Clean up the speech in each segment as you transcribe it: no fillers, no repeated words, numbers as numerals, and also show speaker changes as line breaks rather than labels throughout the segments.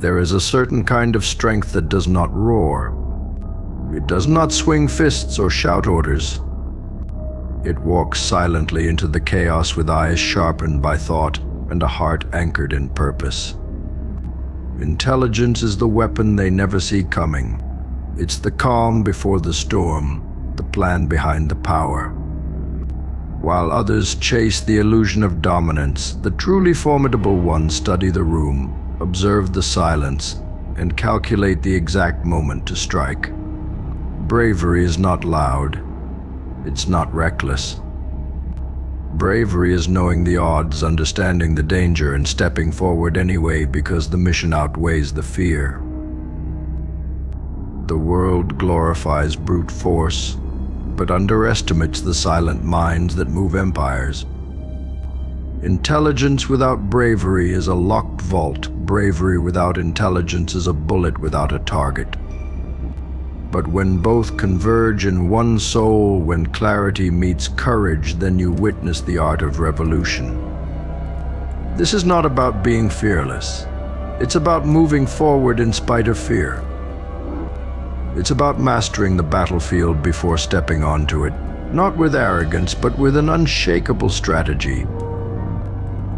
There is a certain kind of strength that does not roar. It does not swing fists or shout orders. It walks silently into the chaos with eyes sharpened by thought and a heart anchored in purpose. Intelligence is the weapon they never see coming. It's the calm before the storm, the plan behind the power. While others chase the illusion of dominance, the truly formidable ones study the room, observe the silence, and calculate the exact moment to strike. Bravery is not loud. It's not reckless. Bravery is knowing the odds, understanding the danger, and stepping forward anyway because the mission outweighs the fear. The world glorifies brute force, but underestimates the silent minds that move empires. Intelligence without bravery is a locked vault. Bravery without intelligence is a bullet without a target. But when both converge in one soul, when clarity meets courage, then you witness the art of revolution. This is not about being fearless. It's about moving forward in spite of fear. It's about mastering the battlefield before stepping onto it, not with arrogance, but with an unshakable strategy.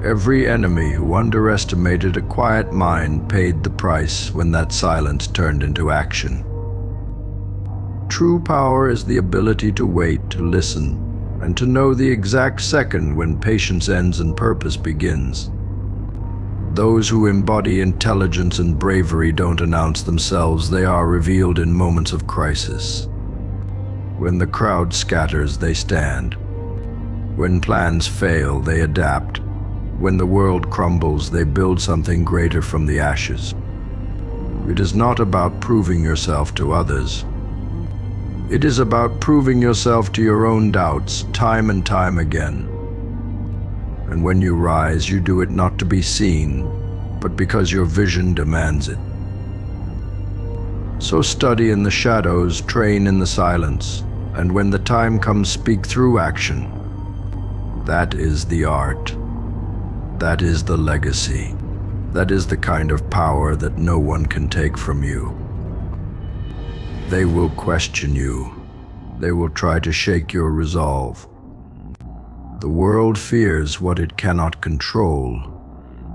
Every enemy who underestimated a quiet mind paid the price when that silence turned into action. True power is the ability to wait, to listen, and to know the exact second when patience ends and purpose begins. Those who embody intelligence and bravery don't announce themselves, they are revealed in moments of crisis. When the crowd scatters, they stand. When plans fail, they adapt. When the world crumbles, they build something greater from the ashes. It is not about proving yourself to others. It is about proving yourself to your own doubts, time and time again. And when you rise, you do it not to be seen, but because your vision demands it. So study in the shadows, train in the silence, and when the time comes, speak through action. That is the art. That is the legacy. That is the kind of power that no one can take from you. They will question you. They will try to shake your resolve. The world fears what it cannot control,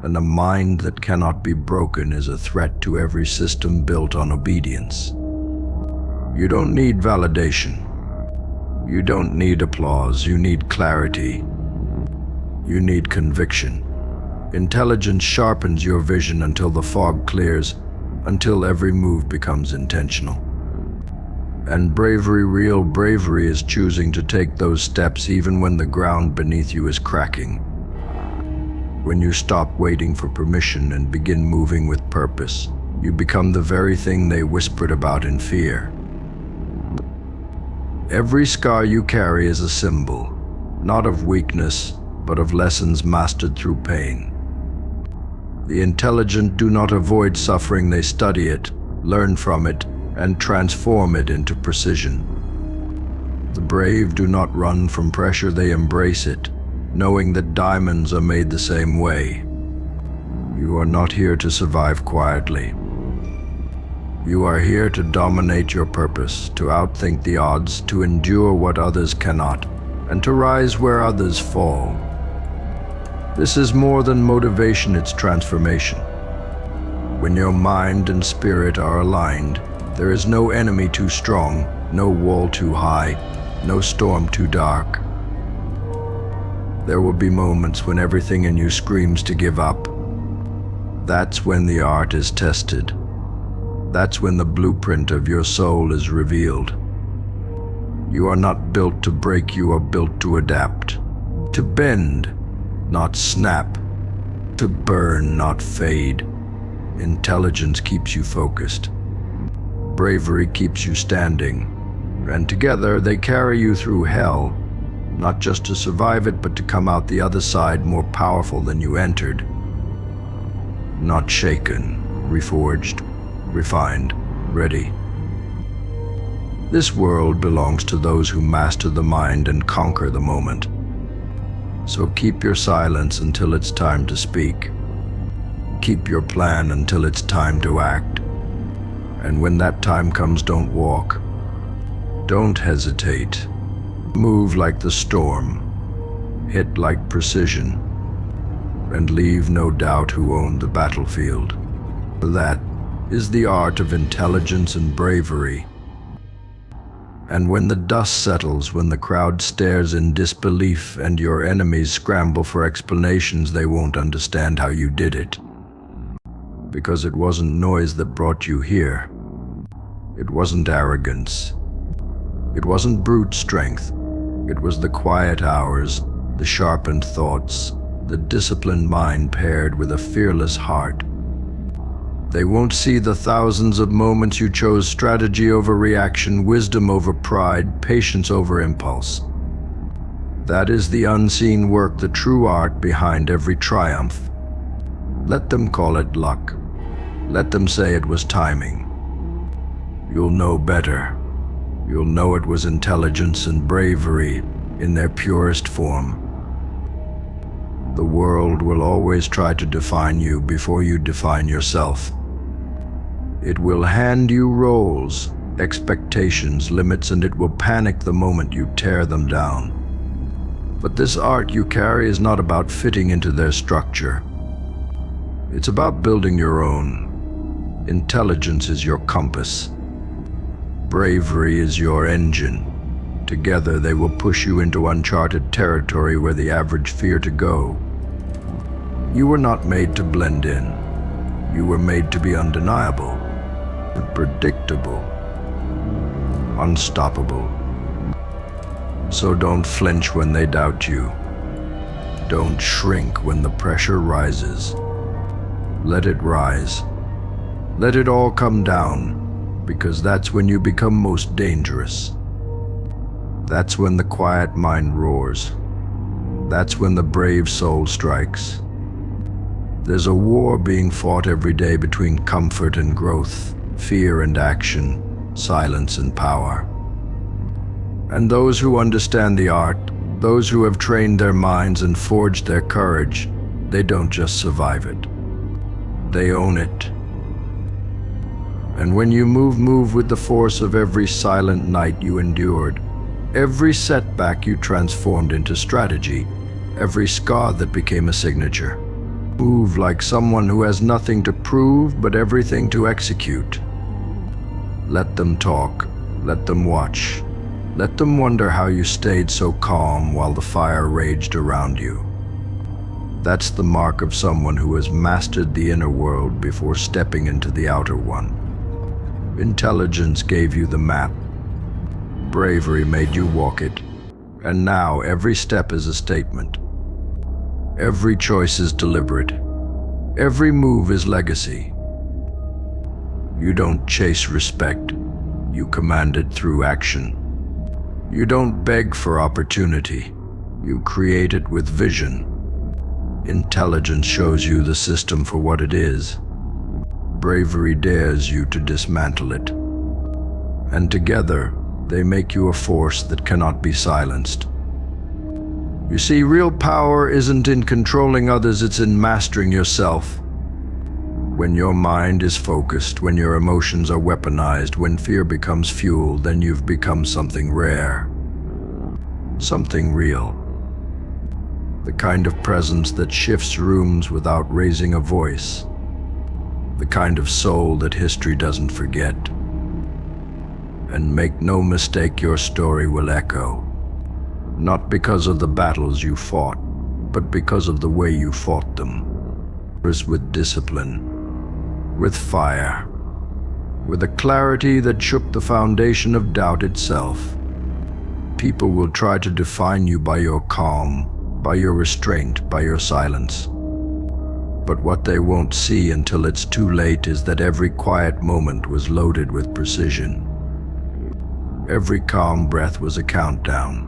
and a mind that cannot be broken is a threat to every system built on obedience. You don't need validation. You don't need applause. You need clarity. You need conviction. Intelligence sharpens your vision until the fog clears, until every move becomes intentional. And bravery, real bravery, is choosing to take those steps even when the ground beneath you is cracking. When you stop waiting for permission and begin moving with purpose, you become the very thing they whispered about in fear. Every scar you carry is a symbol, not of weakness, but of lessons mastered through pain. The intelligent do not avoid suffering, they study it, learn from it, and transform it into precision. The brave do not run from pressure, they embrace it, knowing that diamonds are made the same way. You are not here to survive quietly. You are here to dominate your purpose, to outthink the odds, to endure what others cannot, and to rise where others fall. This is more than motivation, it's transformation. When your mind and spirit are aligned, there is no enemy too strong, no wall too high, no storm too dark. There will be moments when everything in you screams to give up. That's when the art is tested. That's when the blueprint of your soul is revealed. You are not built to break, you are built to adapt, to bend, not snap, to burn, not fade. Intelligence keeps you focused. Bravery keeps you standing, and together they carry you through hell, not just to survive it, but to come out the other side more powerful than you entered. Not shaken, reforged, refined, ready. This world belongs to those who master the mind and conquer the moment. So keep your silence until it's time to speak. Keep your plan until it's time to act. And when that time comes, don't walk. Don't hesitate. Move like the storm. Hit like precision. And leave no doubt who owned the battlefield. That is the art of intelligence and bravery. And when the dust settles, when the crowd stares in disbelief and your enemies scramble for explanations, they won't understand how you did it. Because it wasn't noise that brought you here. It wasn't arrogance. It wasn't brute strength. It was the quiet hours, the sharpened thoughts, the disciplined mind paired with a fearless heart. They won't see the thousands of moments you chose strategy over reaction, wisdom over pride, patience over impulse. That is the unseen work, the true art behind every triumph. Let them call it luck. Let them say it was timing. You'll know better. You'll know it was intelligence and bravery in their purest form. The world will always try to define you before you define yourself. It will hand you roles, expectations, limits, and it will panic the moment you tear them down. But this art you carry is not about fitting into their structure. It's about building your own. Intelligence is your compass. Bravery is your engine. Together they will push you into uncharted territory where the average fear to go. You were not made to blend in. You were made to be undeniable, predictable, unstoppable. So don't flinch when they doubt you. Don't shrink when the pressure rises. Let it rise. Let it all come down, because that's when you become most dangerous. That's when the quiet mind roars. That's when the brave soul strikes. There's a war being fought every day between comfort and growth, fear and action, silence and power. And those who understand the art, those who have trained their minds and forged their courage, they don't just survive it. They own it. And when you move with the force of every silent night you endured, every setback you transformed into strategy, every scar that became a signature. Move like someone who has nothing to prove but everything to execute. Let them talk, let them watch, let them wonder how you stayed so calm while the fire raged around you. That's the mark of someone who has mastered the inner world before stepping into the outer one. Intelligence gave you the map. Bravery made you walk it. And now every step is a statement. Every choice is deliberate. Every move is legacy. You don't chase respect. You command it through action. You don't beg for opportunity. You create it with vision. Intelligence shows you the system for what it is. Bravery dares you to dismantle it. And together, they make you a force that cannot be silenced. You see, real power isn't in controlling others, it's in mastering yourself. When your mind is focused, when your emotions are weaponized, when fear becomes fuel, then you've become something rare. Something real. The kind of presence that shifts rooms without raising a voice. The kind of soul that history doesn't forget. And make no mistake, your story will echo. Not because of the battles you fought, but because of the way you fought them. With discipline, with fire, with a clarity that shook the foundation of doubt itself. People will try to define you by your calm, by your restraint, by your silence. But what they won't see until it's too late is that every quiet moment was loaded with precision. Every calm breath was a countdown.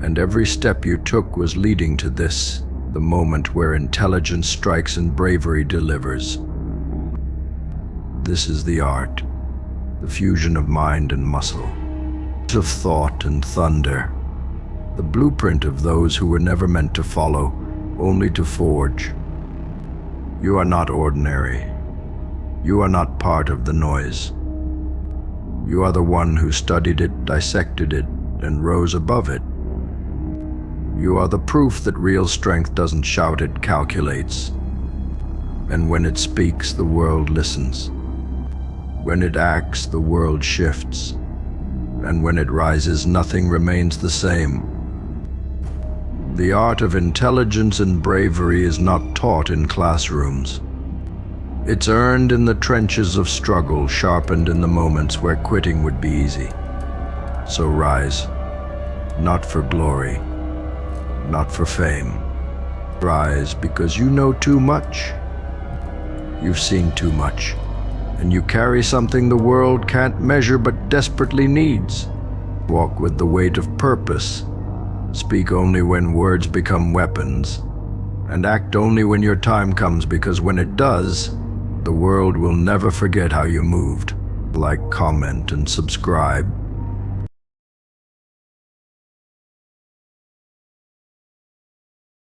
And every step you took was leading to this, the moment where intelligence strikes and bravery delivers. This is the art, the fusion of mind and muscle, of thought and thunder, the blueprint of those who were never meant to follow, only to forge. You are not ordinary. You are not part of the noise. You are the one who studied it, dissected it, and rose above it. You are the proof that real strength doesn't shout, it calculates. And when it speaks, the world listens. When it acts, the world shifts. And when it rises, nothing remains the same. The art of intelligence and bravery is not taught in classrooms. It's earned in the trenches of struggle, sharpened in the moments where quitting would be easy. So rise, not for glory, not for fame. Rise because you know too much. You've seen too much, and you carry something the world can't measure but desperately needs. Walk with the weight of purpose. Speak only when words become weapons, and act only when your time comes, because when it does, the world will never forget how you moved. Like, comment, and subscribe.